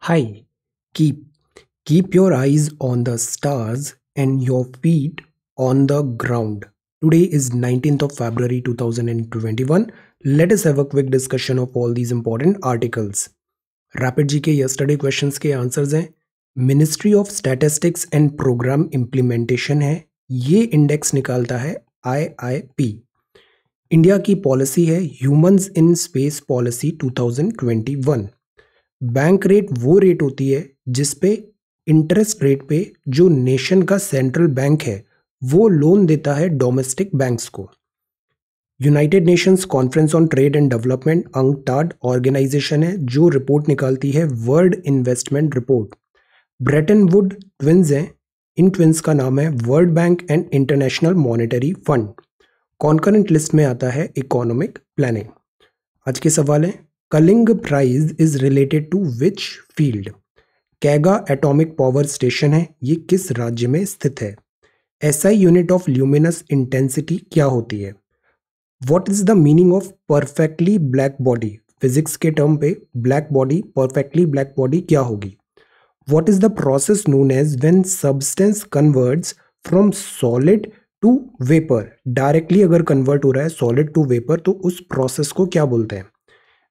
Hi, keep keep your eyes on the stars and your feet on the ground. Today is 19th of February 2021. Let us have a quick discussion of all these important articles. Rapid G K yesterday questions के answers हैं। Ministry of statistics and programme implementation है, ये index निकालता है IIP। India की policy है humans in space policy 2021। Bank rate वो rate होती है जिसपे इंटरेस्ट रेट पे जो नेशन का सेंट्रल बैंक है वो लोन देता है डोमेस्टिक बैंक्स को। United Nations conference on trade and development UNCTAD organisation है जो रिपोर्ट निकालती है world investment report. Bretton Woods twins हैं, इन ट्विंस का नाम है World Bank and International Monetary Fund. Concurrent list में आता है इकोनॉमिक प्लानिंग। आज के सवाल हैं, Kalinga prize is related to which field? Kaiga atomic power station है, ये किस राज्य में स्थित है? SI unit of luminous intensity क्या होती है? What is the meaning of perfectly black body? Physics के टर्म पे black body, perfectly black body क्या होगी? What is the process known as when substance converts from solid to vapour? Directly अगर convert हो रहा है सॉलिड टू वेपर तो उस प्रोसेस को क्या बोलते हैं?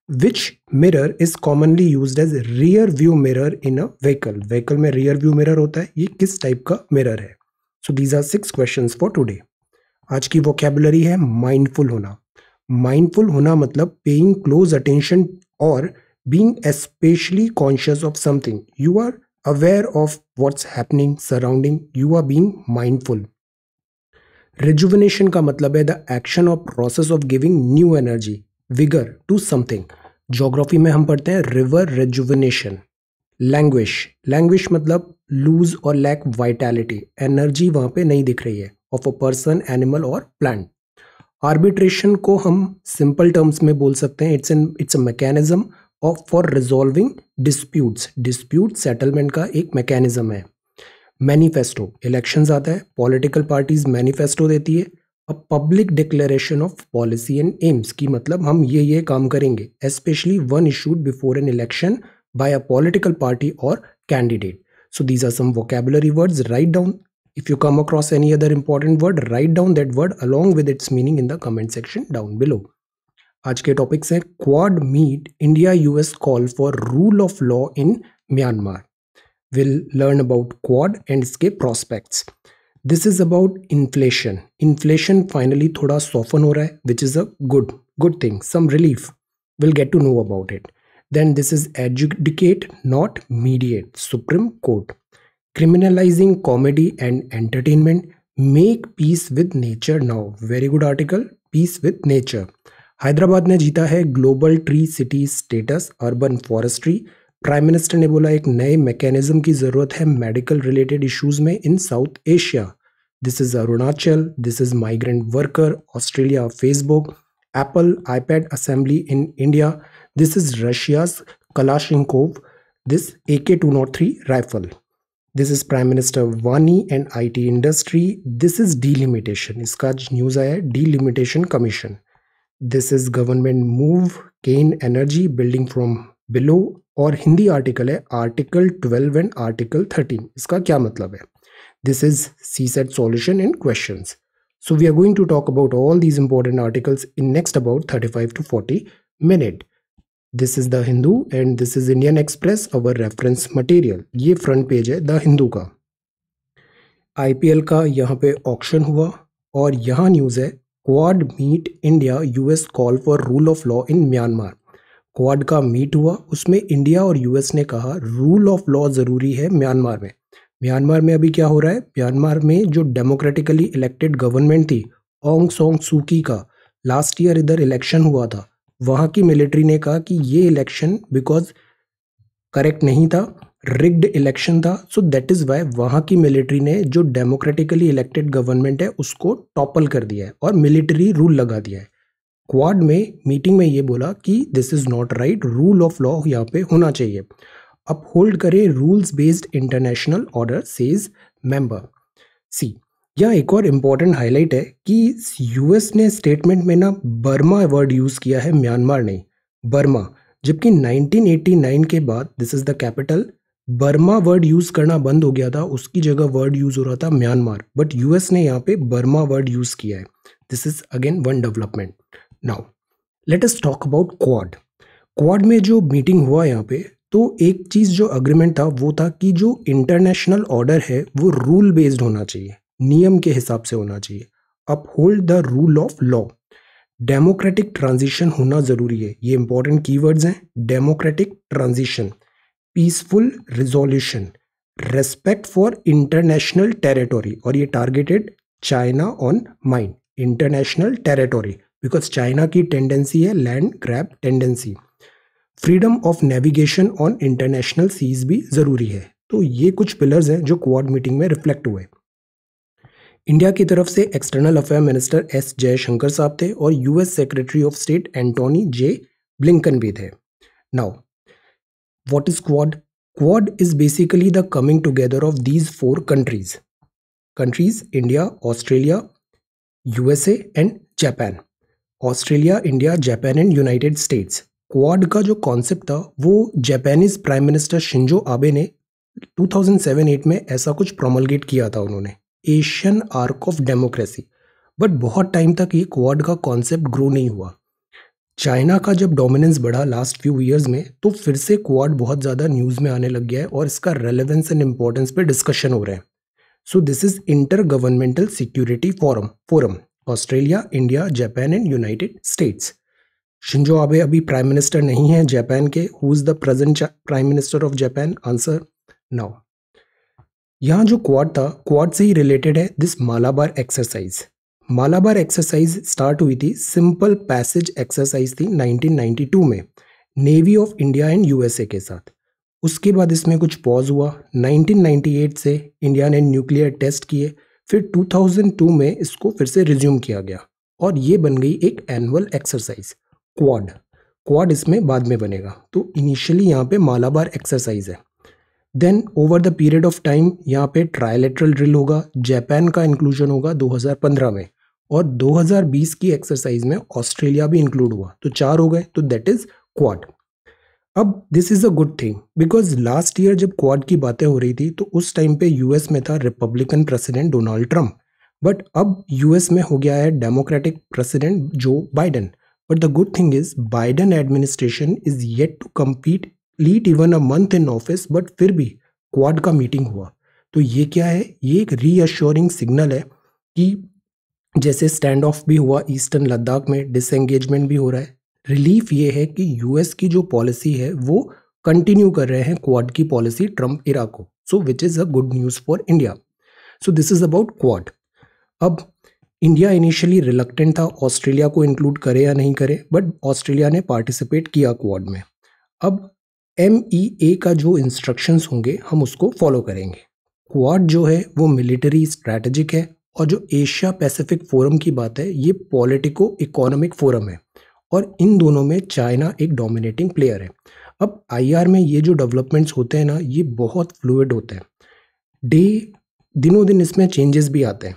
Which mirror is commonly used as rear view mirror in a vehicle? Vehicle में rear view mirror होता है, ये किस टाइप का मिरर है? So these are 6 questions for today. आज की vocabulary है mindful होना। Mindful होना मतलब paying close attention और being especially conscious of something. You are aware of what's happening surrounding. You are being mindful. Rejuvenation का मतलब है the action or process of giving new energy, vigor to something. Geography में हम पढ़ते हैं river rejuvenation. Language मतलब loose और lack vitality, energy वहां पे नहीं दिख रही है ऑफ अ पर्सन, एनिमल और प्लांट। आर्बिट्रेशन को हम सिंपल टर्म्स में बोल सकते हैं it's a mechanism of for resolving dispute settlement का एक मैकेनिज्म है। मैनिफेस्टो, इलेक्शंस आता है, पॉलिटिकल पार्टीज मैनिफेस्टो देती है। A public declaration of policy and aims की मतलब हम ये काम करेंगे, especially one issued before an election by a political party और candidate. So these are some vocabulary words, right down. If you come across any other important word, right down that word along with its meaning in the comment section down below. आज के topics हैं Quad meet India US call for rule of law in Myanmar. Will learn about Quad and इसके prospects. This is about inflation. Inflation finally थोड़ा soften हो रहा है, which is a good thing, some relief. Will get to know about it. Then this is educate not mediate, Supreme Court. Criminalising comedy and entertainment, make peace with nature now, very good article, peace with nature. Hyderabad ने जीता है global tree city status, urban forestry. Prime minister ने बोला एक नए mechanism की जरूरत है मेडिकल रिलेटेड इश्यूज में in South Asia. This is Arunachal, this is migrant worker, Australia Facebook, Apple iPad assembly in India, this is Russia's Kalashnikov, this AK-203 rifle. This is prime minister वानी and IT industry, this is delimitation, इसका news आया है delimitation commission. This is government move can energy building from below, और Hindi article है article 12 and article 13, इसका क्या मतलब है? This is CSET solution in questions. So we are going to talk about all these important articles in next about 35 to 40 minute. This is the Hindu and this is Indian Express, our reference material. ये front page है the Hindu का। IPL का यहाँ पे auction हुआ और यहाँ news है quad meet India US call for rule of law in Myanmar. Quad का मीट हुआ, उसमें इंडिया और US ने कहा रूल ऑफ लॉ जरूरी है म्यांमार में। म्यांमार में अभी क्या हो रहा है? म्यांमार में जो डेमोक्रेटिकली इलेक्टेड गवर्नमेंट थी ऑंग सॉन्ग सूकी का, लास्ट ईयर इधर इलेक्शन हुआ था। वहां की मिलिट्री ने कहा कि ये इलेक्शन बिकॉज करेक्ट नहीं था, रिग्ड इलेक्शन था, सो दैट इज वाई वहां की मिलिट्री ने जो डेमोक्रेटिकली इलेक्टेड गवर्नमेंट है उसको टॉपल कर दिया है और मिलिट्री रूल लगा दिया है। क्वाड में मीटिंग में ये बोला कि this is not right, rule of law यहाँ पे होना चाहिए। अपहोल्ड करे rules based international order says member. See, यहाँ एक और इम्पॉर्टेंट हाईलाइट है कि US ने स्टेटमेंट में ना बर्मा वर्ड यूज किया है, म्यांमार नहीं, बर्मा। जबकि 1989 के बाद this is the capital, Burma word use करना बंद हो गया था, उसकी जगह वर्ड यूज हो रहा था म्यांमार, बट यूएस ने यहाँ पे बर्मा वर्ड यूज किया है. This is again one development. Now let us talk about quad. Quad में जो मीटिंग हुआ यहाँ पे, तो एक चीज जो अग्रीमेंट था वो था कि जो इंटरनेशनल ऑर्डर है वो रूल बेस्ड होना चाहिए, नियम के हिसाब से होना चाहिए. Uphold the rule of law. Democratic transition होना जरूरी है. ये इंपॉर्टेंट कीवर्ड्स हैं. Democratic transition, peaceful resolution, respect for international territory, और ये targeted China on mine, international territory, because China की टेंडेंसी है land grab tendency. Freedom of navigation on international seas भी जरूरी है. तो ये कुछ पिलर्स हैं जो क्वाड मीटिंग में रिफ्लेक्ट हुए. इंडिया की तरफ से external affair minister S Jaishankar साहब थे और US secretary of state Antony J Blinken भी थे. Now what is quad? Quad is basically the coming together of these 4 countries. India, Australia, USA and Japan. Australia, India, Japan and United States. Quad का जो concept था वो Japanese prime minister Shinzo Abe ने 2007-8 में ऐसा कुछ promulgate किया था उन्होंने, Asian arc of democracy. But बहुत टाइम तक ये क्वाड का कॉन्सेप्ट ग्रो नहीं हुआ. चाइना का जब डोमिनेंस बढ़ा लास्ट फ्यू ईयर्स में, तो फिर से क्वाड बहुत ज़्यादा न्यूज़ में आने लग गया है और इसका रेलेवेंस एंड इंपॉर्टेंस पे डिस्कशन हो रहे हैं. So this is inter governmental security forum, Australia, India, Japan and United states. Shinzo Abe अभी प्राइम मिनिस्टर नहीं है जापान के. Who is the present prime minister of Japan? Answer now. यहाँ जो क्वाड था, क्वाड से ही रिलेटेड है this Malabar exercise. Malabar exercise start हुई थी, सिंपल पैसेज एक्सरसाइज थी 1992 में navy of India and USA के साथ. उसके बाद इसमें कुछ पॉज हुआ. 1998 से इंडिया ने न्यूक्लियर टेस्ट किए, फिर 2002 में इसको फिर से रिज्यूम किया गया और ये बन गई एक एनुअल एक्सरसाइज क्वाड. क्वाड इसमें बाद में बनेगा. तो इनिशियली यहाँ पे मालाबार एक्सरसाइज है. Then over the period of time यहाँ पे ट्रायलेटरल ड्रिल होगा, जापान का इंक्लूजन होगा 2015 में, और 2020 की एक्सरसाइज में ऑस्ट्रेलिया भी इंक्लूड हुआ. तो 4 हो गए, तो दैट इज क्वाड. अब this is a good thing because last year जब क्वाड की बातें हो रही थी तो उस टाइम पे यूएस में था Republican president Donald Trump, but अब यूएस में हो गया है democratic president Joe Biden. But the good thing is Biden administration is yet to complete even a month in office, but फिर भी क्वाड का मीटिंग हुआ. तो ये क्या है? ये एक रीअश्योरिंग सिग्नल है कि जैसे स्टैंड ऑफ भी हुआ ईस्टर्न लद्दाख में, डिसएंगेजमेंट भी हो रहा है. रिलीफ ये है कि यूएस की जो पॉलिसी है वो कंटिन्यू कर रहे हैं क्वाड की पॉलिसी ट्रंप इरा को. So which is a good news for India. So this is about Quad. अब इंडिया इनिशियली रिलक्टेंट था ऑस्ट्रेलिया को इंक्लूड करे या नहीं करे, बट ऑस्ट्रेलिया ने पार्टिसिपेट किया क्वाड में. अब MEA का जो इंस्ट्रक्शंस होंगे हम उसको फॉलो करेंगे. क्वाड जो है वो मिलिट्री स्ट्रैटेजिक है, और जो एशिया पैसिफिक फोरम की बात है ये पॉलिटिको इकोनॉमिक फोरम है, और इन दोनों में चाइना एक डोमिनेटिंग प्लेयर है. अब IR में ये जो डेवलपमेंट्स होते हैं ना, ये बहुत फ्लूइड होते हैं. दिनों दिन इसमें चेंजेस भी आते हैं.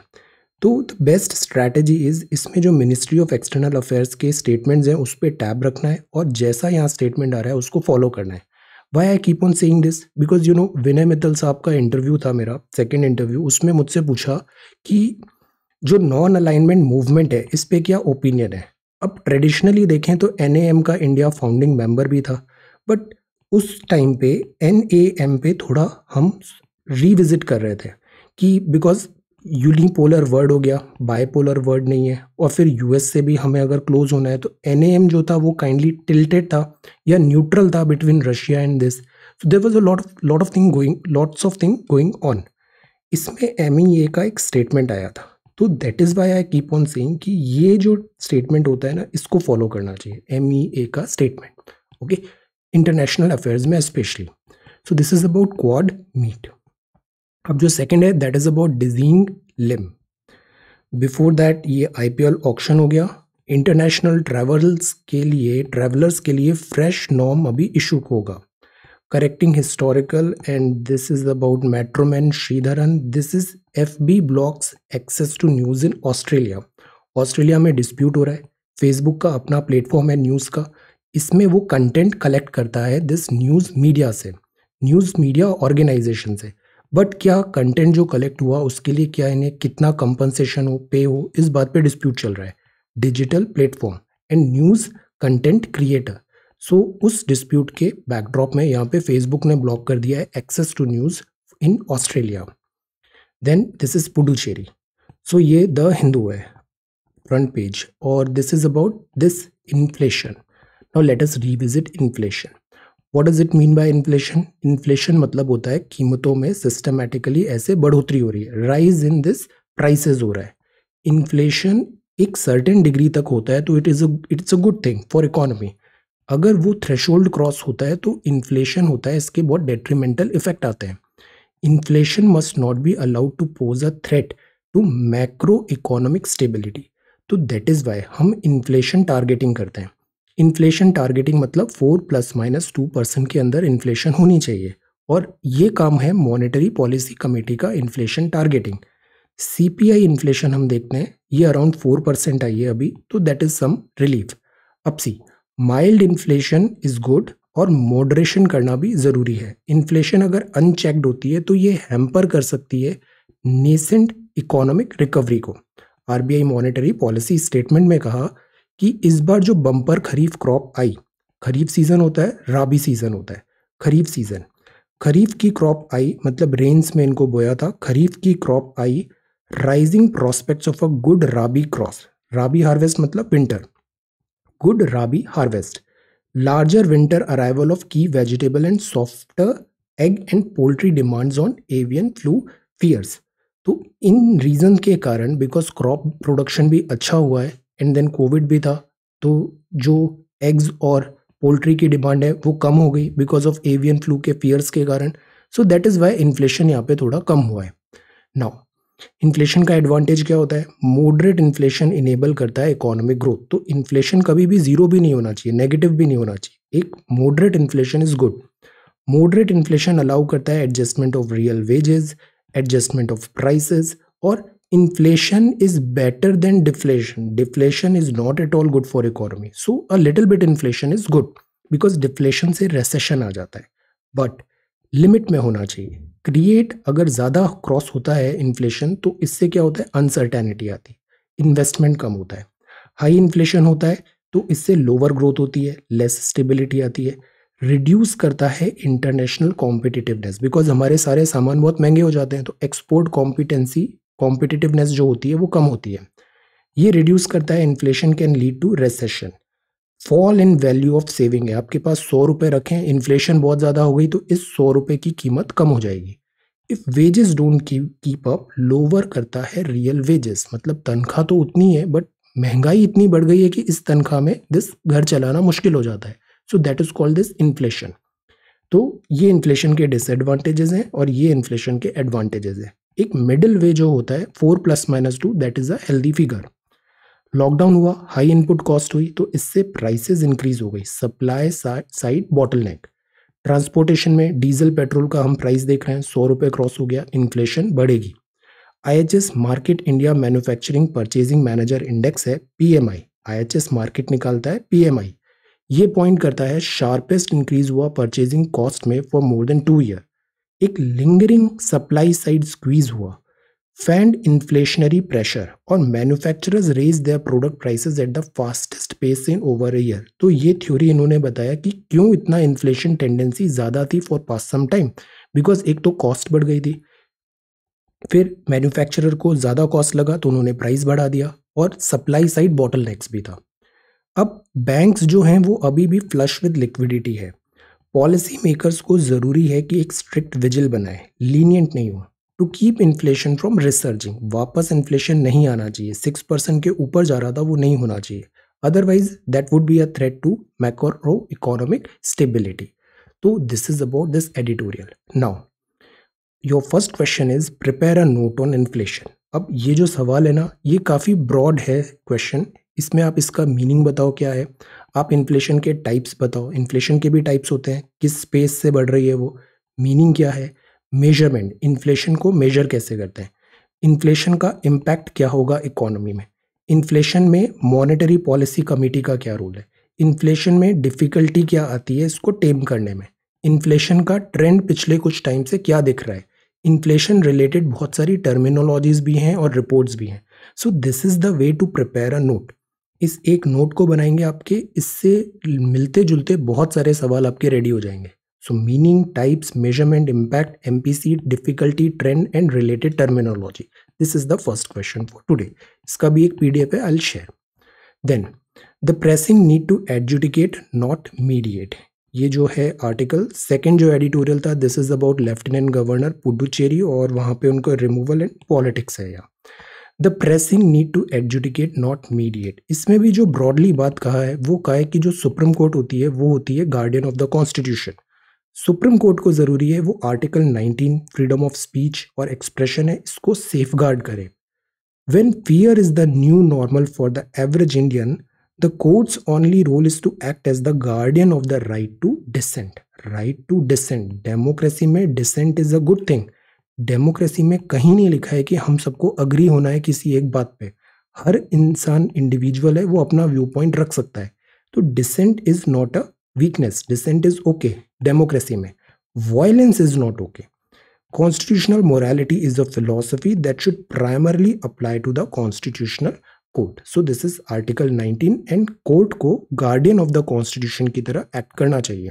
तो द बेस्ट स्ट्रैटेजी इज, इसमें जो मिनिस्ट्री ऑफ एक्सटर्नल अफेयर्स के स्टेटमेंट्स हैं उस पर टैब रखना है, और जैसा यहाँ स्टेटमेंट आ रहा है उसको फॉलो करना है. Why I keep on saying this? Because Vinay Mittal साहब का इंटरव्यू था मेरा, सेकेंड इंटरव्यू, उसमें मुझसे पूछा कि जो नॉन अलाइनमेंट मूवमेंट है इस पे क्या ओपिनियन है. अब ट्रेडिशनली देखें तो NAM का इंडिया फाउंडिंग मेंबर भी था, बट उस टाइम पे NAM पे थोड़ा हम रिविजिट कर रहे थे कि बिकॉज यूनिपोलर वर्ड हो गया, बायपोलर वर्ड नहीं है, और फिर यूएस से भी हमें अगर क्लोज होना है तो NAM जो था वो काइंडली टिल्टेड था या न्यूट्रल था between Russia and this. So there was a lots of thing going on. इसमें MEA का एक स्टेटमेंट आया था. तो that is why I keep on saying कि ये जो स्टेटमेंट होता है ना, इसको फॉलो करना चाहिए, MEA का स्टेटमेंट. ओके, इंटरनेशनल अफेयर्स में specially. So this is about Quad meet. अब जो सेकंड है दैट इज अबाउट डिजींग लिम. बिफोर दैट ये IPL ऑक्शन हो गया. इंटरनेशनल ट्रैवलर्स के लिए फ्रेश नॉर्म अभी इशू होगा. Correcting historical, and this is about metroman Sreedharan. This is FB blocks access to news in Australia. Australia में डिस्प्यूट हो रहा है, फेसबुक का अपना प्लेटफॉर्म है न्यूज़ का, इसमें वो कंटेंट कलेक्ट करता है दिस न्यूज़ मीडिया से, न्यूज़ मीडिया ऑर्गेनाइजेशन से। बट क्या कंटेंट जो कलेक्ट हुआ उसके लिए क्या इन्हें कितना कंपनसेशन हो, पे हो, इस बात पे डिस्प्यूट चल रहा है। Digital platform and news content creator. So उस डिस्प्यूट के बैकड्रॉप में यहाँ पे फेसबुक ने ब्लॉक कर दिया है access to news in Australia. Then this is Puducherry. So ये द हिंदू है फ्रंट पेज, और this is about this inflation. Now let us revisit inflation. What does it mean by inflation? Inflation मतलब होता है कीमतों में सिस्टमैटिकली ऐसे बढ़ोतरी हो रही है, राइज इन दिस प्राइसेस हो रहा है। इन्फ्लेशन एक सर्टेन डिग्री तक होता है तो it's a good thing for economy. अगर वो थ्रेशोल्ड क्रॉस होता है तो इन्फ्लेशन होता है, इसके बहुत डेट्रीमेंटल इफेक्ट आते हैं। Inflation must not be allowed to pose a threat to macro economic stability. तो दैट इज वाई हम इन्फ्लेशन टारगेटिंग करते हैं। इन्फ्लेशन टारगेटिंग मतलब 4 ± 2% के अंदर इन्फ्लेशन होनी चाहिए, और ये काम है मॉनेटरी पॉलिसी कमेटी का, इन्फ्लेशन टारगेटिंग। सीपीआई इन्फ्लेशन हम देखते हैं, ये अराउंड 4% आई है अभी, तो दैट इज सम रिलीफ। अब see mild inflation is good, और मॉडरेशन करना भी ज़रूरी है। इन्फ्लेशन अगर अनचेक्ड होती है तो ये हैम्पर कर सकती है नेसेंट इकोनॉमिक रिकवरी को। आरबीआई मॉनेटरी पॉलिसी स्टेटमेंट में कहा कि इस बार जो बम्पर खरीफ क्रॉप आई, खरीफ सीजन होता है, राबी सीजन होता है। खरीफ सीजन, खरीफ की क्रॉप आई मतलब रेन्स में इनको बोया था, खरीफ की क्रॉप आई, rising prospects of a good rabi crops. Rabi harvest मतलब winter, good rabi harvest, larger winter arrival of की vegetable and softer egg and poultry demands on avian flu fears. तो इन रीजन के कारण, बिकॉज क्रॉप प्रोडक्शन भी अच्छा हुआ है एंड देन कोविड भी था, तो जो एग्स और पोल्ट्री की डिमांड है वो कम हो गई बिकॉज ऑफ एवियन फ्लू के फियर्स के कारण। So that is why inflation यहाँ पे थोड़ा कम हुआ है। नाउ इन्फ्लेशन का एडवांटेज क्या होता है? मॉडरेट इन्फ्लेशन इनेबल करता है इकोनॉमिक ग्रोथ। तो इन्फ्लेशन कभी भी जीरो भी नहीं होना चाहिए, नेगेटिव भी नहीं होना चाहिए, एक moderate inflation is good. Moderate inflation allow करता है adjustment of real wages, adjustment of prices, और inflation is better than deflation. Deflation is not at all good for economy, so a little bit inflation is good, because deflation से recession आ जाता है, but limit में होना चाहिए। Create अगर ज़्यादा क्रॉस होता है इन्फ्लेशन तो इससे क्या होता है? अनसर्टेनिटी आती है, इन्वेस्टमेंट कम होता है। हाई इन्फ्लेशन होता है तो इससे लोअर ग्रोथ होती है, लेस स्टेबिलिटी आती है, रिड्यूस करता है इंटरनेशनल कॉम्पिटिटिवनेस, बिकॉज हमारे सारे सामान बहुत महंगे हो जाते हैं, तो एक्सपोर्ट कॉम्पिटिटिवनेस जो होती है वो कम होती है। ये रिड्यूस करता है। Inflation can lead to recession. Fall in value of saving है, आपके पास 100 रुपये रखें, इन्फ्लेशन बहुत ज़्यादा हो गई तो इस 100 रुपये की कीमत कम हो जाएगी। If wages don't keep up, lower करता है रियल वेजेस, मतलब तनख्वाह तो उतनी है बट महंगाई इतनी बढ़ गई है कि इस तनख्वाह में दिस घर चलाना मुश्किल हो जाता है। सो that is called this inflation. तो ये इन्फ्लेशन के डिसएडवांटेजेस हैं और ये इन्फ्लेशन के एडवांटेजेस हैं। एक मिडिल वे जो होता है 4 ± 2, that is a healthy figure. Lockdown हुआ, हाई इनपुट कॉस्ट हुई तो इससे प्राइसेस इंक्रीज हो गई, सप्लाई साइड बॉटलनेक। ट्रांसपोर्टेशन में डीजल पेट्रोल का हम प्राइस देख रहे हैं, 100 रुपये क्रॉस हो गया, इन्फ्लेशन बढ़ेगी। IHS Markit India manufacturing purchasing manager index है, पीएमआई। आईएचएस मार्केट निकालता है पीएमआई। ये पॉइंट करता है शार्पेस्ट इंक्रीज हुआ परचेजिंग कॉस्ट में फॉर मोर देन 2 ईयर। एक लिंगरिंग सप्लाई साइड स्क्वीज हुआ, फैंड इन्फ्लेशनरी प्रेशर, और manufacturers raise their product prices at the fastest pace in over a year. तो ये थ्योरी इन्होंने बताया कि क्यों इतना इन्फ्लेशन टेंडेंसी ज़्यादा थी for past some time, because एक तो कॉस्ट बढ़ गई थी, फिर मैन्युफैक्चरर को ज़्यादा कॉस्ट लगा तो उन्होंने प्राइस बढ़ा दिया, और सप्लाई साइड बॉटलनेक्स भी था। अब बैंक्स जो हैं वो अभी भी फ्लश विद लिक्विडिटी है। पॉलिसी मेकर्स को ज़रूरी है कि एक स्ट्रिक्ट विजिल बनाए, लीनियंट नहीं हो, टू कीप इन्फ्लेशन फ्रॉम रिसर्जिंग। वापस इन्फ्लेशन नहीं आना चाहिए, 6% के ऊपर जा रहा था वो नहीं होना चाहिए, otherwise that would be a threat to macro economic stability. तो this is about this editorial. Now your first question is prepare a note on inflation. अब ये जो सवाल है ना, ये काफ़ी ब्रॉड है क्वेश्चन, इसमें आप इसका मीनिंग बताओ क्या है, आप इन्फ्लेशन के टाइप्स बताओ, इन्फ्लेशन के भी टाइप्स होते हैं, किस स्पेस से बढ़ रही है वो, मीनिंग क्या है, मेजरमेंट, इन्फ्लेशन को मेजर कैसे करते हैं, इन्फ्लेशन का इम्पैक्ट क्या होगा इकोनॉमी में, इन्फ्लेशन में मॉनेटरी पॉलिसी कमेटी का क्या रोल है, इन्फ्लेशन में डिफिकल्टी क्या आती है इसको टेम करने में, इन्फ्लेशन का ट्रेंड पिछले कुछ टाइम से क्या दिख रहा है, इन्फ्लेशन रिलेटेड बहुत सारी टर्मिनोलॉजीज भी हैं और रिपोर्ट्स भी हैं। So this is the way to prepare a note. इस एक नोट को बनाएंगे आपके, इससे मिलते जुलते बहुत सारे सवाल आपके रेडी हो जाएंगे। So meaning, types, measurement, impact, MPC, difficulty, trend and related terminology, this is the first question for today. इसका भी एक पीडीएफ है, I will share. Then the pressing need to adjudicate not mediate, ये जो है article second जो editorial था, this is about lieutenant governor Puducherry और वहां पे उनको रिमूवल एंड पॉलिटिक्स है। या the pressing need to adjudicate not mediate, इसमें भी जो ब्रॉडली बात कहा है वो कहा है कि जो सुप्रीम कोर्ट होती है वो होती है guardian of the constitution. Supreme court को जरूरी है वो आर्टिकल 19 फ्रीडम ऑफ स्पीच और एक्सप्रेशन है, इसको सेफगार्ड करे। When fear is the new normal for the average Indian, the court's only role is to act as the guardian of the right to dissent. Right to dissent. Democracy में dissent is a good thing. Democracy में कहीं नहीं लिखा है कि हम सबको agree होना है किसी एक बात पे। हर इंसान इंडिविजुअल है, वो अपना व्यू पॉइंट रख सकता है। तो dissent is not a weakness. Dissent is okay. Democracy में violence is not okay. Constitutional morality is a philosophy that should primarily apply to the constitutional court. So this is Article 19 and court को guardian of the constitution की तरह act करना चाहिए.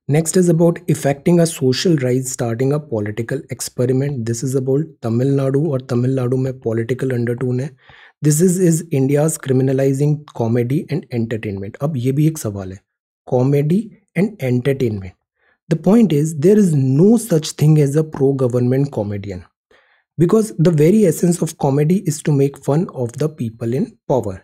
Next is about effecting a social rise, starting a political experiment. This is about Tamil Nadu और Tamil Nadu में political undertone है. This is India's criminalizing comedy and entertainment. अब ये भी एक सवाल है, comedy and entertainment. The point is, there is no such thing as a pro-government comedian, because the very essence of comedy is to make fun of the people in power.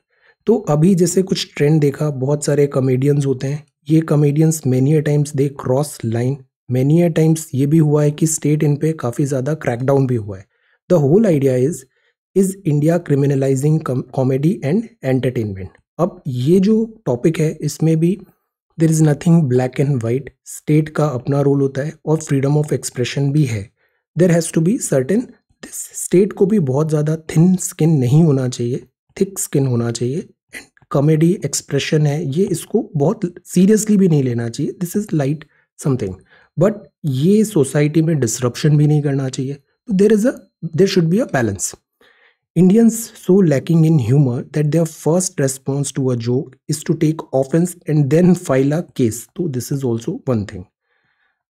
तो अभी जैसे कुछ ट्रेंड देखा, बहुत सारे comedians होते हैं, ये comedians many a times they cross line, many a times ये भी हुआ है कि स्टेट इन पे काफ़ी ज़्यादा क्रैकडाउन भी हुआ है। The whole idea is India criminalising comedy and entertainment. अब ये जो टॉपिक है इसमें भी there is nothing black and white, state का अपना रोल होता है और फ्रीडम ऑफ एक्सप्रेशन भी है। There has to be certain, state को भी बहुत ज़्यादा थिन स्किन नहीं होना चाहिए, थिक स्किन होना चाहिए। एंड कॉमेडी एक्सप्रेशन है ये, इसको बहुत सीरियसली भी नहीं लेना चाहिए, this is light something, but ये सोसाइटी में डिसरप्शन भी नहीं करना चाहिए। तो there should be a balance. Indians so lacking in humor that their first response to a joke is to take offense and then file a case. So this is also one thing.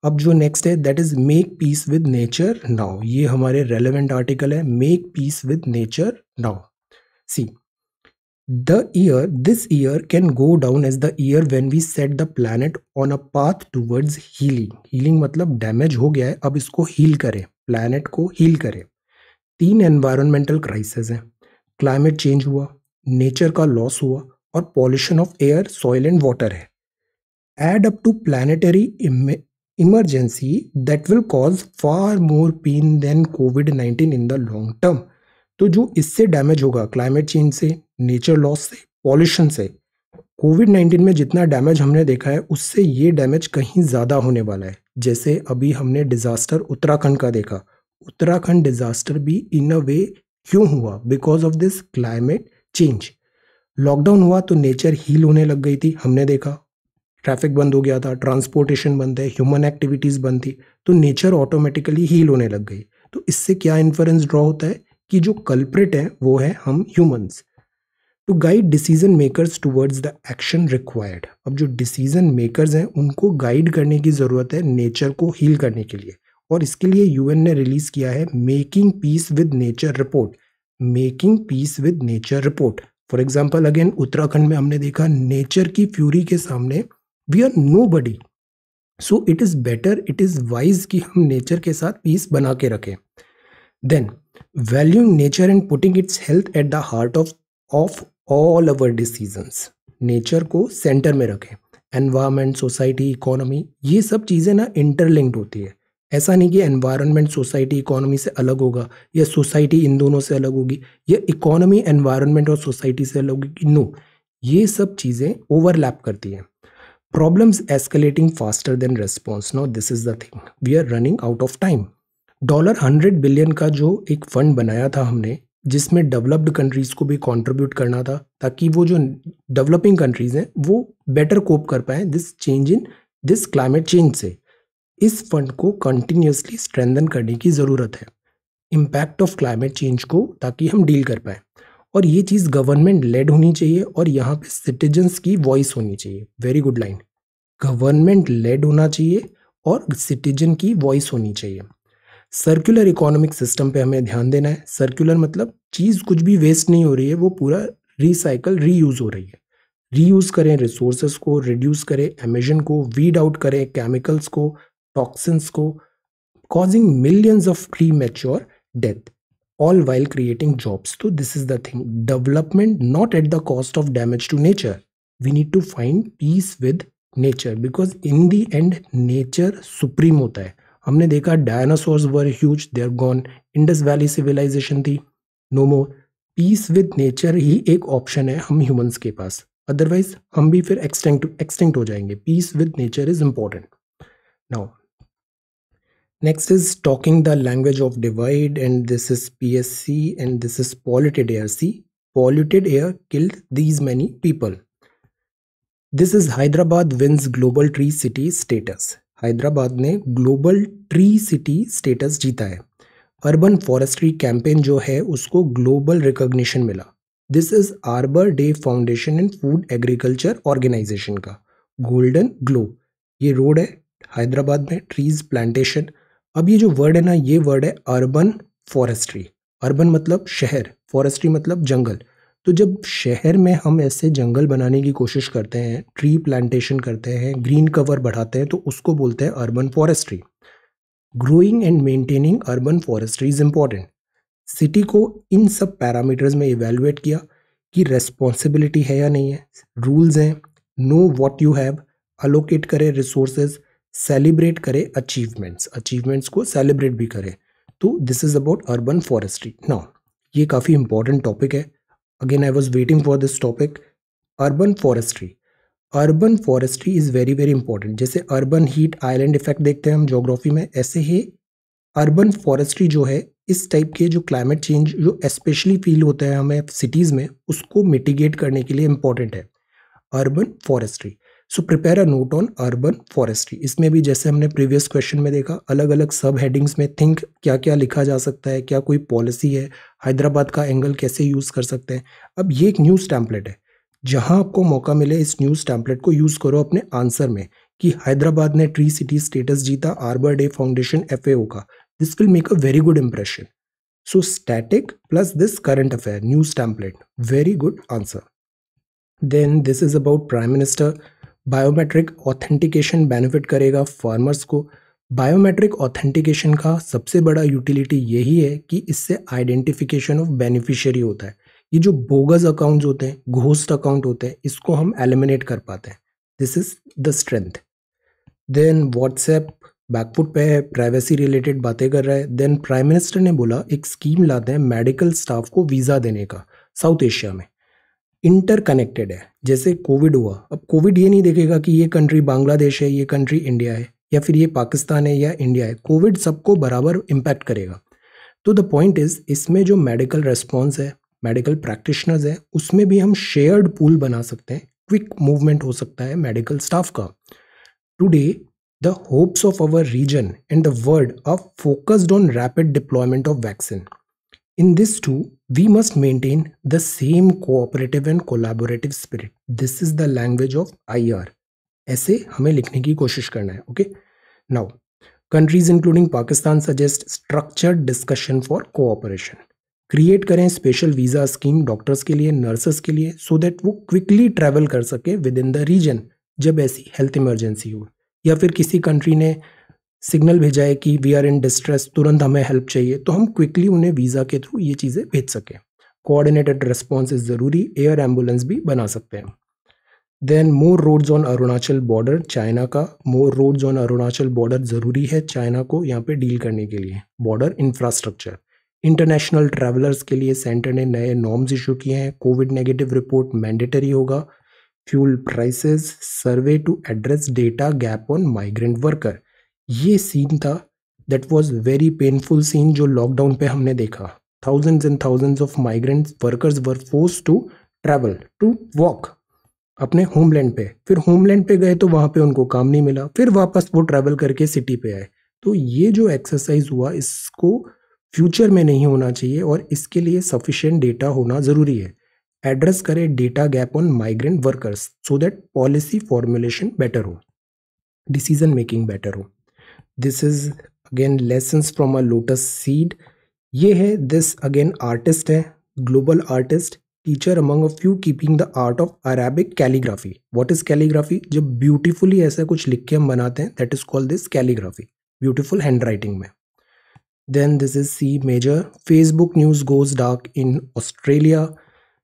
अब जो next है that is make peace with nature now. ये हमारे relevant article है, make peace with nature now. See, this year can go down as the year when we set the planet on a path towards healing. Healing मतलब damage हो गया है, अब इसको heal करें, planet को heal करें। 3 एनवायरमेंटल क्राइसिस हैं, क्लाइमेट चेंज हुआ, नेचर का लॉस हुआ और pollution of air, soil and water है। Add up to planetary emergency that will cause far more pain than कोविड-19 इन द लॉन्ग टर्म। तो जो इससे डैमेज होगा क्लाइमेट चेंज से, नेचर लॉस से, पॉल्यूशन से, कोविड-19 में जितना डैमेज हमने देखा है उससे ये डैमेज कहीं ज़्यादा होने वाला है। जैसे अभी हमने डिजास्टर उत्तराखंड का देखा, उत्तराखंड डिजास्टर भी इन अ वे क्यों हुआ, because of this climate change. Lockdown हुआ तो नेचर हील होने लग गई थी, हमने देखा ट्रैफिक बंद हो गया था, ट्रांसपोर्टेशन बंद है, ह्यूमन एक्टिविटीज बंद थी, तो नेचर ऑटोमेटिकली हील होने लग गई। तो इससे क्या इन्फरेंस ड्रॉ होता है कि जो कल्प्रिट है वो है हम humans. To guide decision makers towards the action required. अब जो डिसीजन मेकर्स हैं उनको गाइड करने की जरूरत है नेचर को हील करने के लिए, और इसके लिए यूएन ने रिलीज किया है making peace with nature report. Making peace with nature report, for example again Uttarakhand में हमने देखा नेचर की फ्यूरी के सामने we are nobody, so it is better, it is wise कि हम नेचर के साथ पीस बना के रखें। Then valuing nature and putting its health at the heart of all our decisions. Nature को सेंटर में रखें। एनवायरमेंट, सोसाइटी, इकोनॉमी, ये सब चीज़ें ना इंटरलिंक्ड होती है। ऐसा नहीं कि एनवायरनमेंट सोसाइटी इकोनॉमी से अलग होगा या सोसाइटी इन दोनों से अलग होगी या इकोनॉमी एनवायरनमेंट और सोसाइटी से अलग होगी, नो, ये सब चीज़ें ओवरलैप करती हैं। Problems escalating faster than response. Now this is the thing, we are running out of time. $100 billion का जो एक फंड बनाया था हमने जिसमें डेवलप्ड कंट्रीज़ को भी कंट्रीब्यूट करना था, ताकि वो जो डेवलपिंग कंट्रीज़ हैं वो बेटर कोप कर पाएँ this change in this climate change से। इस फंड को कंटिन्यूअसली स्ट्रेंथन करने की ज़रूरत है इम्पैक्ट ऑफ क्लाइमेट चेंज को, ताकि हम डील कर पाएँ। और ये चीज़ गवर्नमेंट लेड होनी चाहिए और यहाँ पे सिटीजन्स की वॉइस होनी चाहिए। Very good line. Government led होना चाहिए और सिटीजन की वॉइस होनी चाहिए। सर्कुलर इकोनॉमिक सिस्टम पे हमें ध्यान देना है। सर्कुलर मतलब चीज़ कुछ भी वेस्ट नहीं हो रही है, वो पूरा रिसाइकल रीयूज हो रही है। रीयूज करें रिसोर्सेज को, रिड्यूस करें एमिशन को, वीड आउट करें केमिकल्स को, टॉक्सिन्स को, causing millions of premature death, all while creating jobs. So this is the thing, development not at the cost of damage to nature. We need to find peace with nature because in the end nature supreme होता है। हमने देखा dinosaurs were huge, they are gone, Indus valley civilisation थी, no more. Peace with nature ही एक option है हम humans के पास, अदरवाइज हम भी फिर एक्सटिंक्ट हो जाएंगे। Piece with nature is important. Now next is talking the language of divide, and this is PSC, and this is polluted air. See, polluted air killed these many people. This is Hyderabad wins global tree city status. Hyderabad ने global tree city status जीता है। Urban forestry campaign जो है उसको global recognition मिला। This is Arbor Day Foundation and food agriculture organisation का golden glow. ये road है हैदराबाद में, ट्रीज प्लांटेशन। अब ये जो वर्ड है ना, ये वर्ड है अर्बन फॉरेस्ट्री। अर्बन मतलब शहर, फॉरेस्ट्री मतलब जंगल। तो जब शहर में हम ऐसे जंगल बनाने की कोशिश करते हैं, ट्री प्लांटेशन करते हैं, ग्रीन कवर बढ़ाते हैं, तो उसको बोलते हैं urban forestry. Growing and maintaining urban forestry is important. City को इन सब पैरामीटर्स में इवेलुएट किया कि रेस्पॉन्सिबिलिटी है या नहीं है, रूल्स हैं, know what you have, allocate करें रिसोर्सेज, सेलिब्रेट करें अचीवमेंट्स को सेलिब्रेट भी करें। तो this is about urban forestry. Now ये काफ़ी इंपॉर्टेंट टॉपिक है। Again I was waiting for this topic. Urban forestry, urban forestry is very very important. जैसे अर्बन हीट आइलैंड इफेक्ट देखते हैं हम ज्योग्राफी में, ऐसे ही अर्बन फॉरेस्ट्री जो है इस टाइप के जो क्लाइमेट चेंज जो स्पेशली फील होता है हमें सिटीज़ में, उसको मिटिगेट करने के लिए इंपॉर्टेंट है urban forestry. So prepare a note on urban forestry. इसमें भी जैसे हमने प्रीवियस क्वेश्चन में देखा, अलग अलग सब हेडिंग्स में थिंक क्या क्या लिखा जा सकता है, क्या कोई पॉलिसी है, हैदराबाद का एंगल कैसे यूज़ कर सकते हैं। अब ये एक न्यूज़ टैम्पलेट है, जहां आपको मौका मिले इस न्यूज़ टैम्पलेट को यूज़ करो अपने आंसर में कि हैदराबाद ने ट्री सिटी स्टेटस जीता आर्बर डे फाउंडेशन FAO का। This will make a very good impression. So static plus this current affair news template, very good answer. Then this is about prime minister. Biometric authentication benefit करेगा farmers को। Biometric authentication का सबसे बड़ा utility यही है कि इससे identification of beneficiary होता है। ये जो बोगस अकाउंट्स होते हैं, घोस्ट अकाउंट होते हैं, इसको हम एलिमिनेट कर पाते हैं। This is the strength. Then WhatsApp back foot पे है, प्राइवेसी रिलेटेड बातें कर रहा है। देन प्राइम मिनिस्टर ने बोला एक स्कीम लाते हैं मेडिकल स्टाफ को वीज़ा देने का साउथ एशिया में। इंटरकनेक्टेड है, जैसे कोविड हुआ, अब कोविड ये नहीं देखेगा कि ये कंट्री बांग्लादेश है, ये कंट्री इंडिया है, या फिर ये पाकिस्तान है या इंडिया है। कोविड सबको बराबर इम्पैक्ट करेगा। तो द पॉइंट इज, इसमें जो मेडिकल रेस्पॉन्स है, मेडिकल प्रैक्टिशनर्स है, उसमें भी हम शेयर्ड पूल बना सकते हैं, क्विक मूवमेंट हो सकता है मेडिकल स्टाफ का। Today the hopes of our region and the world are focused on rapid deployment of vaccine. In this too, we must maintain the same cooperative and collaborative spirit. This is the language of IR. ऐसे हमें लिखने की कोशिश करना है। Okay? Now, countries including Pakistan suggest structured discussion for cooperation. Create करें special visa scheme doctors के लिए, नर्सेस के लिए, सो दैट वो क्विकली ट्रैवल कर सके विद इन द रीजन जब ऐसी हेल्थ इमरजेंसी हो, या फिर किसी कंट्री ने सिग्नल भेजा है कि वी आर इन डिस्ट्रेस, तुरंत हमें हेल्प चाहिए, तो हम क्विकली उन्हें वीज़ा के थ्रू ये चीज़ें भेज सकें। कोऑर्डिनेटेड रिस्पॉन्स इज ज़रूरी, एयर एम्बुलेंस भी बना सकते हैं। Then more roads on Arunachal border, China का more roads on Arunachal border ज़रूरी है चाइना को यहाँ पे डील करने के लिए। बॉर्डर इंफ्रास्ट्रक्चर, इंटरनेशनल ट्रैवलर्स के लिए सेंटर ने नए नॉर्म्स इशू किए हैं। कोविड नेगेटिव रिपोर्ट मैंडेटरी होगा। Fuel prices, survey to address data gap on migrant worker. ये सीन था, that was very painful scene जो लॉकडाउन पे हमने देखा। thousands and thousands of migrant workers were forced to travel, to walk अपने homeland पे। फिर होमलैंड पे गए तो वहाँ पे उनको काम नहीं मिला, फिर वापस वो ट्रैवल करके सिटी पे आए। तो ये जो एक्सरसाइज हुआ इसको फ्यूचर में नहीं होना चाहिए और इसके लिए सफिशिएंट डेटा होना ज़रूरी है। एड्रेस करें data gap on migrant workers so that policy formulation better हो, डिसीजन मेकिंग बेटर हो। This is again lessons from a lotus seed. ये है, दिस अगेन आर्टिस्ट है, global artist, teacher among a few keeping the art of Arabic calligraphy. What is calligraphy? जब beautifully ऐसा कुछ लिख के हम बनाते हैं, that is called this calligraphy, beautiful hand writing में। Then this is C major. Facebook news goes dark in Australia.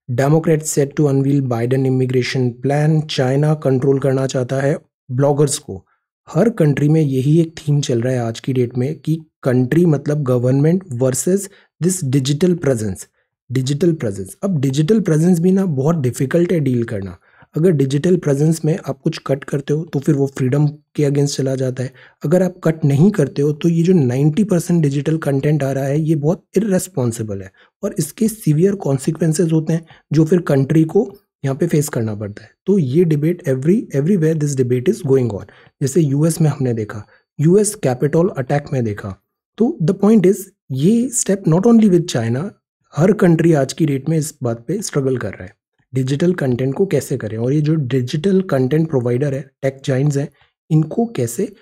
Democrats set to unveil Biden immigration plan. China control करना चाहता है ब्लॉगर्स को। हर कंट्री में यही एक थीम चल रहा है आज की डेट में कि कंट्री मतलब government versus this digital presence. Digital presence, अब डिजिटल प्रेजेंस भी ना बहुत डिफिकल्ट है डील करना। अगर डिजिटल प्रेजेंस में आप कुछ कट करते हो तो फिर वो फ्रीडम के अगेंस्ट चला जाता है। अगर आप कट नहीं करते हो तो ये जो 90% डिजिटल कंटेंट आ रहा है ये बहुत इररेस्पॉन्सिबल है और इसके सीवियर कॉन्सिक्वेंसेज होते हैं जो फिर कंट्री को यहाँ पे फेस करना पड़ता है। तो ये debate everywhere this debate is going on. जैसे यूएस में हमने देखा, यूएस कैपिटल अटैक में देखा। तो द पॉइंट इज ये step not only with China, her country आज की डेट में इस बात पे स्ट्रगल कर रहा है, डिजिटल कंटेंट को कैसे करें। और ये जो डिजिटल कंटेंट प्रोवाइडर है, टेक जाइंट्स हैं, इनको कैसे,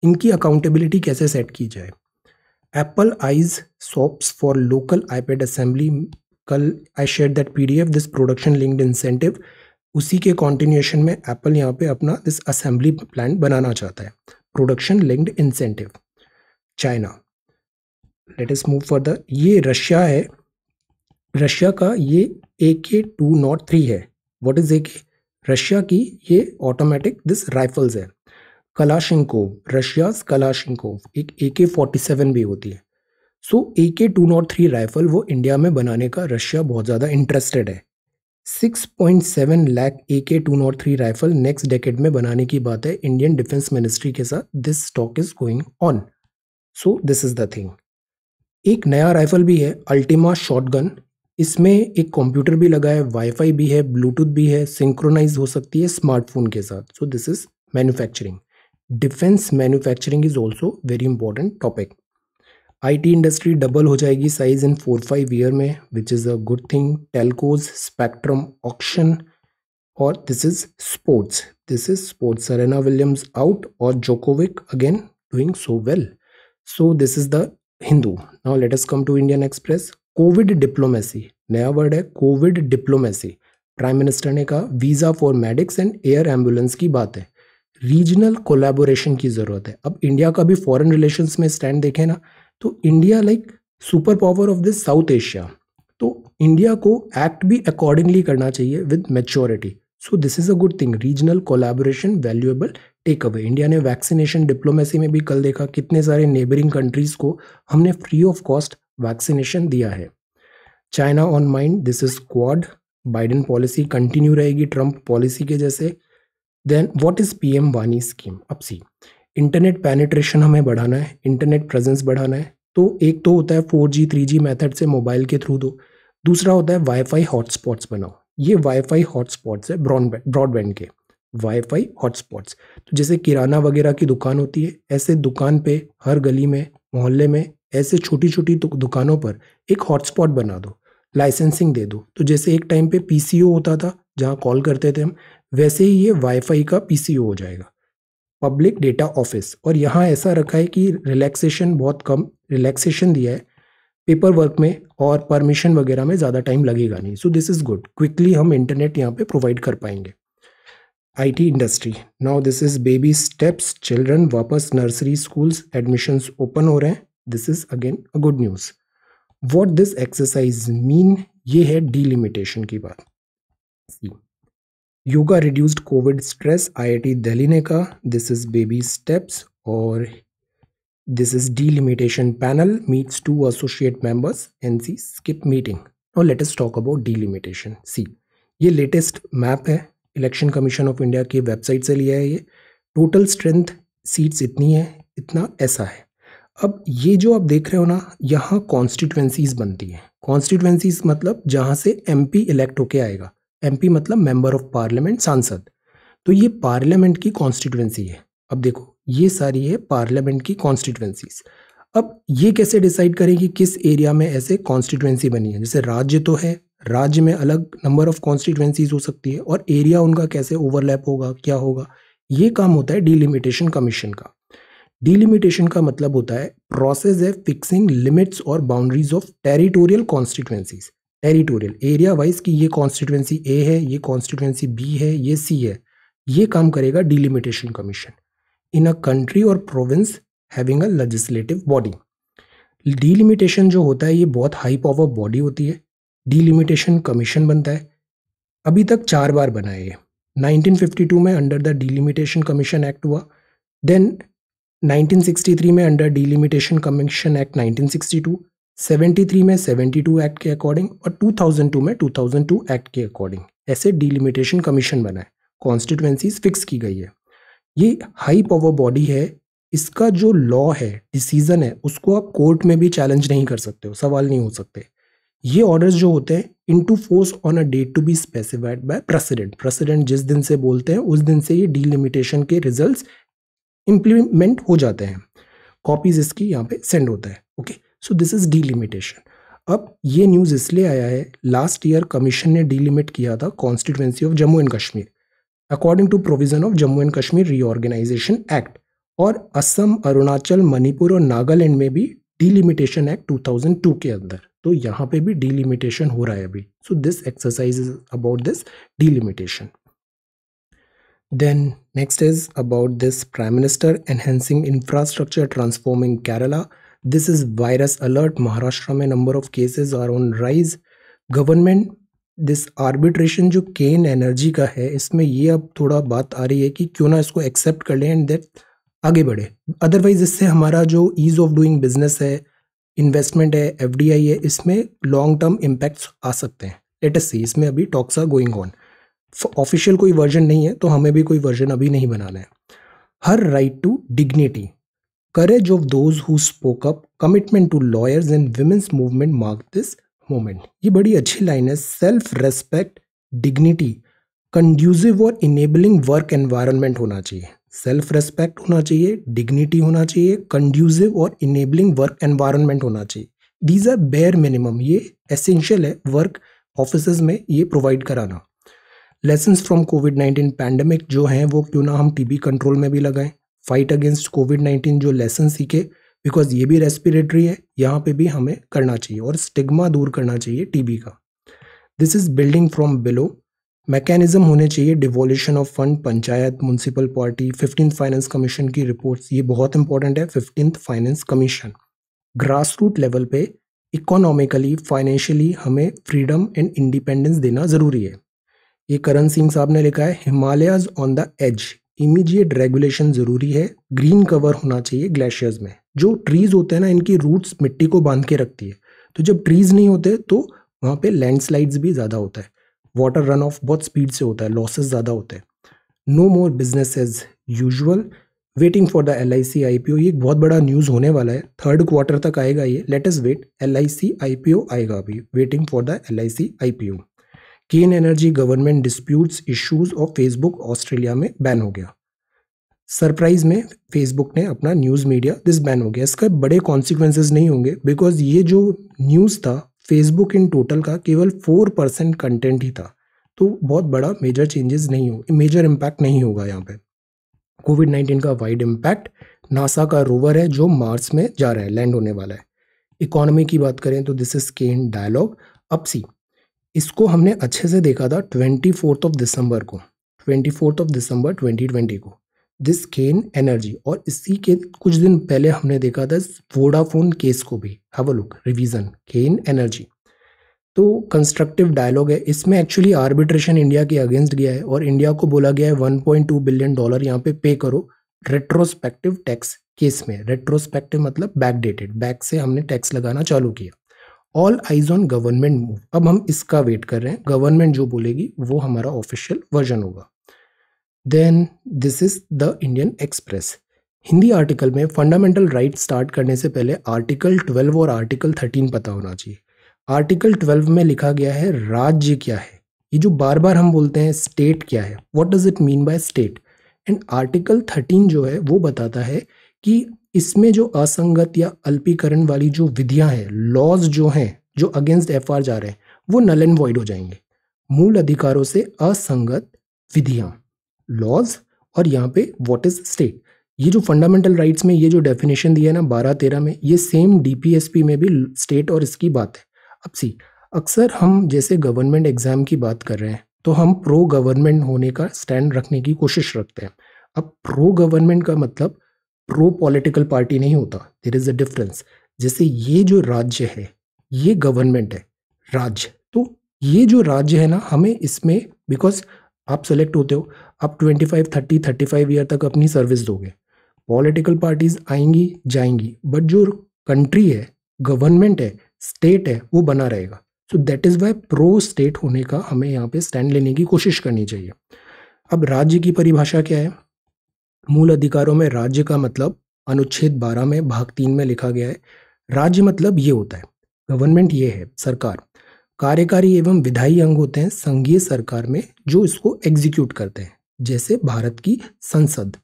इनकी अकाउंटेबिलिटी कैसे सेट की जाए। Apple eyes sops for local iPad assembly. कल I share that PDF, this production linked incentive. उसी के कॉन्टिन्यूएशन में एप्पल यहाँ पे अपना दिस असेंबली प्लान बनाना चाहता है, production linked incentive. China, let us move further. ये रशिया है, रशिया का ये AK-203 है। What is AK? रशिया की ये ऑटोमेटिक दिस राइफल्स है। कलाशिंकोव, रशियाज कलाशिंकोव, एक AK-47 भी होती है। सो AK-203 राइफल वो इंडिया में बनाने का रशिया बहुत ज़्यादा इंटरेस्टेड है। 6.7 lakh AK-203 rifle next decade में बनाने की बात है इंडियन डिफेंस मिनिस्ट्री के साथ। This stock is going on. So this is the thing. एक नया राइफल भी है, अल्टीमा शॉटगन। इसमें एक कंप्यूटर भी लगा है, वाईफाई भी है, ब्लूटूथ भी है, सिंक्रोनाइज हो सकती है स्मार्टफोन के साथ। So this is manufacturing. Defence manufacturing is also very important topic. IT industry double हो जाएगी साइज इन 4-5 ईयर में, which is a good thing. Telcos, spectrum auction. और this is sports, this is sports. Serena Williams out और Djokovic again doing so well. So this is the Hindu. Now let us come to Indian Express. Covid diplomacy, नया word है covid diplomacy. Prime minister ने कहा visa for medics and air ambulance की बात है। Regional collaboration की जरूरत है। अब इंडिया का भी फॉरेन रिलेशंस में स्टैंड देखें ना, तो India like super power of this South Asia. तो इंडिया को एक्ट भी अकॉर्डिंगली करना चाहिए with maturity. So this is a good thing. Regional collaboration valuable take away. India ने वैक्सीनेशन डिप्लोमेसी में भी कल देखा कितने सारे नेबरिंग कंट्रीज को हमने फ्री ऑफ कॉस्ट वैक्सीनेशन दिया है। China on mind, this is quad. Biden policy continue रहेगी ट्रंप पॉलिसी के जैसे। देन व्हाट इज पीएम वानी स्कीम? अब सी, इंटरनेट पेनिट्रेशन हमें बढ़ाना है, इंटरनेट प्रेजेंस बढ़ाना है। तो एक तो होता है 4G 3G मेथड से मोबाइल के थ्रू दो, दूसरा होता है वाईफाई हॉटस्पॉट्स बनाओ। ये वाईफाई हॉटस्पॉट्स है ब्रॉडबैंड के वाईफाई हॉटस्पॉट्स। तो जैसे किराना वगैरह की दुकान होती है, ऐसे दुकान पे हर गली में मोहल्ले में ऐसे छोटी छोटी दुकानों पर एक हॉटस्पॉट बना दो, लाइसेंसिंग दे दो। तो जैसे एक टाइम पे PCO होता था जहाँ कॉल करते थे हम, वैसे ही ये वाईफाई का PCO हो जाएगा, पब्लिक डेटा ऑफिस। और यहाँ ऐसा रखा है कि रिलैक्सेशन बहुत कम रिलैक्सेशन दिया है पेपर वर्क में, और परमिशन वगैरह में ज़्यादा टाइम लगेगा नहीं। So this is good, quickly हम इंटरनेट यहाँ पे प्रोवाइड कर पाएंगे। IT industry, now this is baby steps. Children वापस नर्सरी स्कूल्स एडमिशंस ओपन हो रहे हैं। This is again a good news. What this exercise mean? ये है डीलिमिटेशन की बात। Yoga reduced covid stress, IIT Delhi ने कहा। This is baby steps. और this is delimitation panel meets 2 associate members, NC skip meeting. Now let us talk about delimitation. See, ये latest map है, election commission of India की website से लिया है। ये टोटल स्ट्रेंथ सीट्स इतनी है, इतना ऐसा है। अब ये जो आप देख रहे हो ना, यहाँ कॉन्स्टिट्यूएंसीज बनती हैं। कॉन्स्टिट्यूएंसीज मतलब जहां से एमपी इलेक्ट होके आएगा। एमपी मतलब मेंबर ऑफ पार्लियामेंट, सांसद। तो ये पार्लियामेंट की कॉन्स्टिट्यूएंसी है। अब देखो ये सारी है पार्लियामेंट की कॉन्स्टिट्यूएंसीज। अब ये कैसे डिसाइड करें कि किस एरिया में ऐसे कॉन्स्टिट्यूएंसी बनी है? जैसे राज्य तो है, राज्य में अलग नंबर ऑफ कॉन्स्टिट्यूएंसीज हो सकती है, और एरिया उनका कैसे ओवरलैप होगा, क्या होगा, ये काम होता है डिलिमिटेशन कमीशन का। डिलिमिटेशन का मतलब होता है प्रोसेस है फिक्सिंग लिमिट्स और boundaries of territorial constituencies. Territorial area wise की ये कॉन्स्टिट्यूएंसी ए है, ये कॉन्स्टिट्यूएंसी बी है, ये सी है, ये काम करेगा delimitation commission in a country और province having a legislative body. Delimitation जो होता है ये बहुत हाई पावर बॉडी होती है, डिलिमिटेशन कमीशन बनता है। अभी तक 4 बार बना है ये। 1952 में under the delimitation commission act हुआ, देन 1963 में अंडर डिलिमिटेशन कमीशन एक्ट 1962, 73 में 72 एक्ट के अकॉर्डिंग, और 2002 में 2002 एक्ट के अकॉर्डिंग ऐसे डिलिमिटेशन कमीशन बना है। कॉन्स्टिट्यूएंसीज फिक्स की गई है। ये हाई पावर बॉडी है, इसका जो लॉ है, डिसीजन है, उसको आप कोर्ट में भी चैलेंज नहीं कर सकते हो, सवाल नहीं हो सकते। ये ऑर्डर्स जो होते हैं into force on a date to be specified by president. President जिस दिन से बोलते हैं उस दिन से ये डिलिमिटेशन के रिजल्ट्स इंप्लीमेंट हो जाते हैं। कॉपीज इसकी यहाँ पे सेंड होता है। Okay, so this is delimitation. अब ये न्यूज़ इसलिए आया है, लास्ट ईयर कमीशन ने डिलिमिट किया था constituency of Jammu and Kashmir according to provision of Jammu and Kashmir reorganisation act, और असम, अरुणाचल, मणिपुर और नागालैंड में भी डिलिमिटेशन एक्ट 2002 के अंदर। तो यहाँ पे भी डिलिमिटेशन हो रहा है अभी। So this exercise is about this delimitation. Then next is about this Prime Minister enhancing infrastructure transforming Kerala. This is virus alert. Maharashtra में number of cases are on rise. Government this arbitration जो केन energy का है, इसमें ये अब थोड़ा बात आ रही है कि क्यों ना इसको एक्सेप्ट कर लें एंड दैट आगे बढ़े। अदरवाइज इससे हमारा जो ईज ऑफ डूइंग बिजनेस है, इन्वेस्टमेंट है, एफडीआई है, इसमें लॉन्ग टर्म इम्पैक्ट्स आ सकते हैं। लेट अस सी, इसमें अभी talks are going on. Official कोई वर्जन नहीं है, तो हमें भी कोई वर्जन अभी नहीं बनाना है। Her right to dignity, courage of those who spoke up, commitment to lawyers and women's movement mark this moment. ये बड़ी अच्छी लाइन है। सेल्फ रेस्पेक्ट, डिग्निटी, कंड्यूसिव और इनेबलिंग वर्क एनवायरनमेंट होना चाहिए। सेल्फ रेस्पेक्ट होना चाहिए, डिग्निटी होना चाहिए, कंड्यूसिव और इनेबलिंग वर्क एनवायरनमेंट होना चाहिए। दीज आर बेयर मिनिमम, ये एसेंशियल है वर्क ऑफिसेज में ये प्रोवाइड कराना। लेसन्स फ्रॉम कोविड-19 पैंडेमिक जो हैं वो क्यों ना हम टीबी कंट्रोल में भी लगाएं। फाइट अगेंस्ट कोविड-19 जो लेसन सीखे, बिकॉज ये भी रेस्पिरेटरी है, यहाँ पे भी हमें करना चाहिए, और स्टिग्मा दूर करना चाहिए टीबी का। This is building from below, mechanism होने चाहिए devolution of fund, panchayat, municipal party, 15th finance commission की रिपोर्ट्स, ये बहुत इंपॉर्टेंट है। 15th finance commission grass root level पे इकोनॉमिकली, फाइनेंशियली हमें फ्रीडम एंड इंडिपेंडेंस देना जरूरी है। ये करण सिंह साहब ने लिखा है, Himalayas on the edge, immediate regulation जरूरी है। ग्रीन कवर होना चाहिए ग्लेशियर्स में। जो ट्रीज होते हैं ना, इनकी रूट्स मिट्टी को बांध के रखती है, तो जब ट्रीज नहीं होते तो वहाँ पे लैंडस्लाइड्स भी ज़्यादा होता है, वाटर रन ऑफ बहुत स्पीड से होता है, लॉसेस ज़्यादा होते हैं। No more business as usual, waiting for the LIC IPO। ये एक बहुत बड़ा न्यूज़ होने वाला है, 3rd क्वार्टर तक आएगा ये, let us wait. LIC IPO आएगा अभी, waiting for the LIC IPO। Cairn Energy government disputes issues और फेसबुक ऑस्ट्रेलिया में बैन हो गया। सरप्राइज में फेसबुक ने अपना न्यूज़ मीडिया दिस बैन हो गया। इसका बड़े कॉन्सिक्वेंसेस नहीं होंगे, बिकॉज ये जो न्यूज़ था फेसबुक इन टोटल का केवल 4% कंटेंट ही था, तो बहुत बड़ा मेजर चेंजेस नहीं हो, मेजर इम्पैक्ट नहीं होगा यहाँ पे। कोविड-19 का वाइड इम्पैक्ट, नासा का रोवर है जो मार्स में जा रहा है, लैंड होने वाला है। इकोनॉमी की बात करें तो दिस इज केन डायलॉग। अब सी, इसको हमने अच्छे से देखा था 24 दिसंबर को, 24 दिसंबर 2020 को, दिस केन एनर्जी। और इसी के कुछ दिन पहले हमने देखा था वोडाफोन केस को भी। Have a look, revision, Cairn Energy. तो कंस्ट्रक्टिव डायलॉग है इसमें। एक्चुअली आर्बिट्रेशन इंडिया के अगेंस्ट गया है और इंडिया को बोला गया है $1.2 बिलियन यहाँ पे करो रेट्रोस्पेक्टिव टैक्स केस में। रेट्रोस्पेक्टिव मतलब बैक डेटेड, बैक से हमने टैक्स लगाना चालू किया। All eyes on government move. अब हम इसका वेट कर रहे हैं, गवर्नमेंट जो बोलेगी वो हमारा ऑफिशियल वर्जन होगा। Then this is the Indian Express. Hindi article में फंडामेंटल राइट स्टार्ट करने से पहले आर्टिकल 12 और आर्टिकल 13 पता होना चाहिए। आर्टिकल 12 में लिखा गया है राज्य क्या है। ये जो बार बार हम बोलते हैं स्टेट क्या है, what does it mean by state. And article 13 जो है वो बताता है कि इसमें जो असंगत या अल्पीकरण वाली जो विधियां हैं, लॉज जो हैं, जो अगेंस्ट एफआर जा रहे हैं, वो नल एंड वॉइड हो जाएंगे। मूल अधिकारों से असंगत विधियां, लॉज, और यहाँ पे व्हाट इज स्टेट। ये जो फंडामेंटल राइट्स में ये जो डेफिनेशन दिया है ना 12-13 में, ये सेम डीपीएसपी में भी स्टेट और इसकी बात है। अब सी, अक्सर हम जैसे गवर्नमेंट एग्जाम की बात कर रहे हैं तो हम प्रो गवर्नमेंट होने का स्टैंड रखने की कोशिश रखते हैं। अब प्रो गवर्नमेंट का मतलब प्रो पॉलिटिकल पार्टी नहीं होता, देयर इज अ डिफरेंस। जैसे ये जो राज्य है ये गवर्नमेंट है, राज्य, तो ये जो राज्य है ना, हमें इसमें, बिकॉज आप सेलेक्ट होते हो, आप 25, 30, 35 ईयर तक अपनी सर्विस दोगे, पॉलिटिकल पार्टीज आएंगी जाएंगी, बट जो कंट्री है, गवर्नमेंट है, स्टेट है, वो बना रहेगा। So that is why pro state होने का हमें यहाँ पे स्टैंड लेने की कोशिश करनी चाहिए। अब राज्य की परिभाषा क्या है? मूल अधिकारों में राज्य का मतलब अनुच्छेद 12 में भाग 3 में लिखा गया है। राज्य मतलब ये होता है, गवर्नमेंट ये है, सरकार। कार्यकारी एवं विधायी अंग होते हैं संघीय सरकार में जो इसको एग्जीक्यूट करते हैं, जैसे भारत की संसद।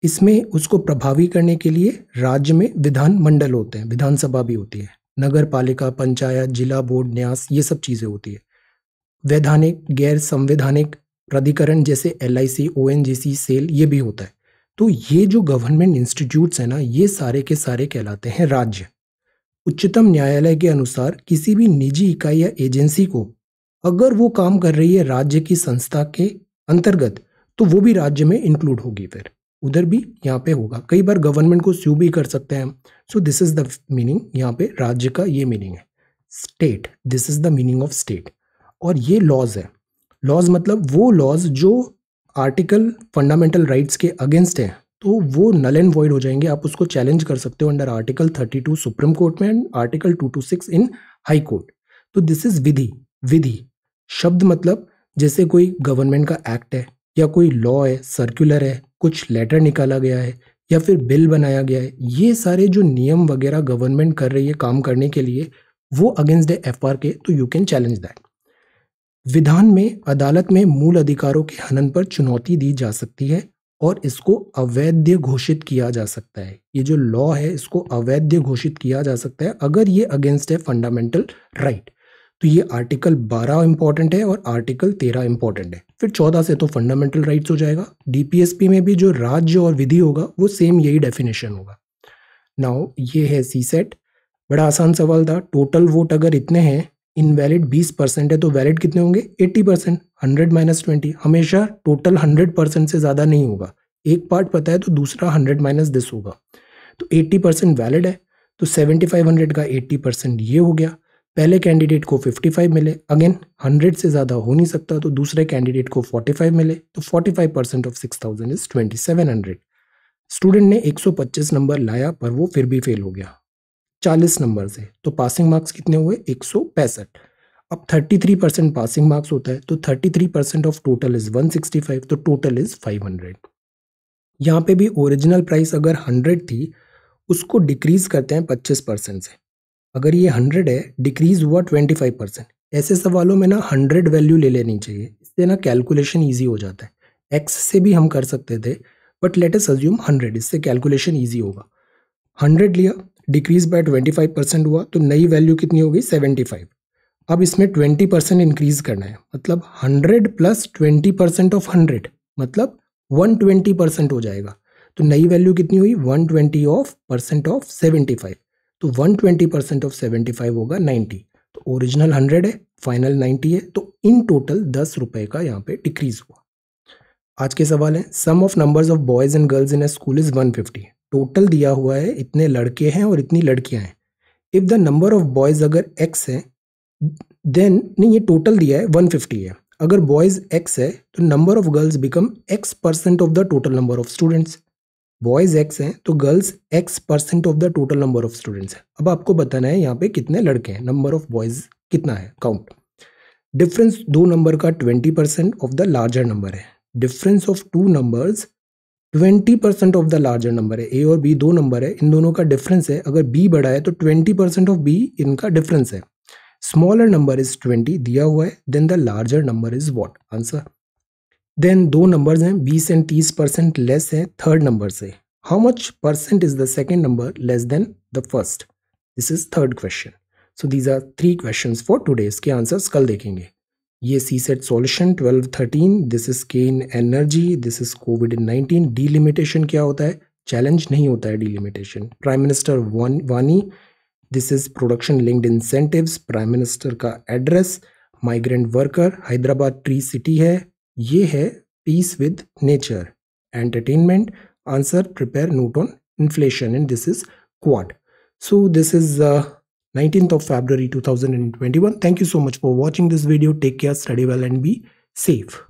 इसमें उसको प्रभावी करने के लिए राज्य में विधान मंडल होते हैं, विधानसभा भी होती है, नगर पालिका, पंचायत, जिला बोर्ड, न्यास, ये सब चीजें होती है। वैधानिक गैर संवैधानिक प्राधिकरण जैसे एलआईसी, ओएनजीसी, सेल, ये भी होता है। तो ये जो गवर्नमेंट इंस्टीट्यूट्स है ना, ये सारे के सारे कहलाते हैं राज्य। उच्चतम न्यायालय के अनुसार किसी भी निजी इकाई या एजेंसी को अगर वो काम कर रही है राज्य की संस्था के अंतर्गत, तो वो भी राज्य में इंक्लूड होगी, फिर उधर भी यहाँ पे होगा। कई बार गवर्नमेंट को स्यू भी कर सकते हैं हम। सो दिस इज द मीनिंग, यहाँ पे राज्य का ये मीनिंग है। State, this is the meaning of state. और ये लॉज है। लॉज मतलब वो लॉज जो आर्टिकल फंडामेंटल राइट्स के अगेंस्ट हैं, तो वो नल एंड वॉइड हो जाएंगे। आप उसको चैलेंज कर सकते हो अंडर आर्टिकल 32 सुप्रीम कोर्ट में and article 226 in high court. तो दिस इज विधि। विधि शब्द मतलब जैसे कोई गवर्नमेंट का एक्ट है या कोई लॉ है, सर्कुलर है, कुछ लेटर निकाला गया है या फिर बिल बनाया गया है, ये सारे जो नियम वगैरह गवर्नमेंट कर रही है काम करने के लिए, वो अगेंस्ट द एफआर के, तो यू कैन चैलेंज दैट। विधान में अदालत में मूल अधिकारों के हनन पर चुनौती दी जा सकती है और इसको अवैध घोषित किया जा सकता है। ये जो लॉ है इसको अवैध घोषित किया जा सकता है अगर ये अगेंस्ट है फंडामेंटल राइट। तो ये आर्टिकल 12 इंपॉर्टेंट है और आर्टिकल 13 इंपॉर्टेंट है। फिर 14 से तो फंडामेंटल राइट्स हो जाएगा। डीपीएसपी में भी जो राज्य और विधि होगा वो सेम यही डेफिनेशन होगा। नाउ ये है सी सेट। बड़ा आसान सवाल था। टोटल वोट अगर इतने हैं, इनवैलिड 20% है, तो वैलिड कितने होंगे? 80%। 100 - 20 हमेशा टोटल 100% से ज्यादा नहीं होगा। एक पार्ट पता है तो दूसरा 100 - दिस होगा। तो 80% वैलिड है, तो 7500 का 80% ये हो गया। पहले कैंडिडेट को 55 मिले, अगेन 100 से ज्यादा हो नहीं सकता, तो दूसरे कैंडिडेट को 45 मिले, तो 45% ऑफ 6000 इज 2700। स्टूडेंट ने 125 नंबर लाया पर वो फिर भी फेल हो गया 40 नंबर से, तो पासिंग मार्क्स कितने हुए? 165। अब 33% पासिंग मार्क्स होता है, तो 33% ऑफ टोटल इज 165, तो टोटल इज 500। यहाँ पे भी ओरिजिनल प्राइस अगर 100 थी, उसको डिक्रीज करते हैं 25% से। अगर ये 100 है, डिक्रीज हुआ 25%। ऐसे सवालों में ना 100 वैल्यू ले लेनी चाहिए, इससे ना कैलकुलेशन ईजी हो जाता है। एक्स से भी हम कर सकते थे, बट लेट अस अज्यूम 100, इससे कैलकुलेशन ईजी होगा। 100 लिया, डिक्रीज बाय 25% हुआ, तो नई वैल्यू कितनी हो गई? 75। अब इसमें 20% इंक्रीज करना है, मतलब 100 प्लस 20% ऑफ 100 मतलब 120% हो जाएगा। तो नई वैल्यू कितनी हुई? 120% ऑफ 75, तो 120% ऑफ 75 होगा 90। तो ओरिजिनल 100 है, फाइनल 90 है, तो इन टोटल 10 रुपए का यहाँ पे डिक्रीज हुआ। आज के सवाल है, sum of numbers of boys and girls in a school is 150। Total दिया हुआ है, इतने लड़के हैं और इतनी लड़कियां हैं। If the number of boys अगर x है, देन नहीं, ये टोटल दिया है 150 है। अगर बॉयज x है तो number of girls become x% of the total number of students. Boys x हैं तो girls x% of the total number of students है। अब आपको बताना है यहाँ पे कितने लड़के हैं, नंबर ऑफ बॉयज कितना है, काउंट। डिफरेंस दो नंबर का 20% ऑफ द लार्जर नंबर है। Difference of two numbers 20% of the larger number है। ए और बी दो नंबर है, इन दोनों का डिफरेंस है। अगर बी बड़ा है तो 20% ऑफ बी इनका डिफरेंस है। स्मॉलर नंबर इज 20 दिया हुआ है, then the larger number is what? Answer. Then दो नंबर्स हैं 20 एंड 30% लेस है थर्ड नंबर से. How much percent is the second number less than the first? This is third question. So these are 3 questions for today. इसके answers कल देखेंगे. ये C set solution 12-13. This is K in energy. This is कोविड-19. Delimitation क्या होता है? Challenge नहीं होता है डीलिमिटेशन. प्राइम मिनिस्टर वानी. This is production linked incentives. Prime minister का address. Migrant worker. Hyderabad tree city है. ये है peace with nature. Entertainment. Answer prepare note on inflation and this is Quad. So this is 19th of February 2021. Thank you so much for watching this video. Take care, study well and be safe.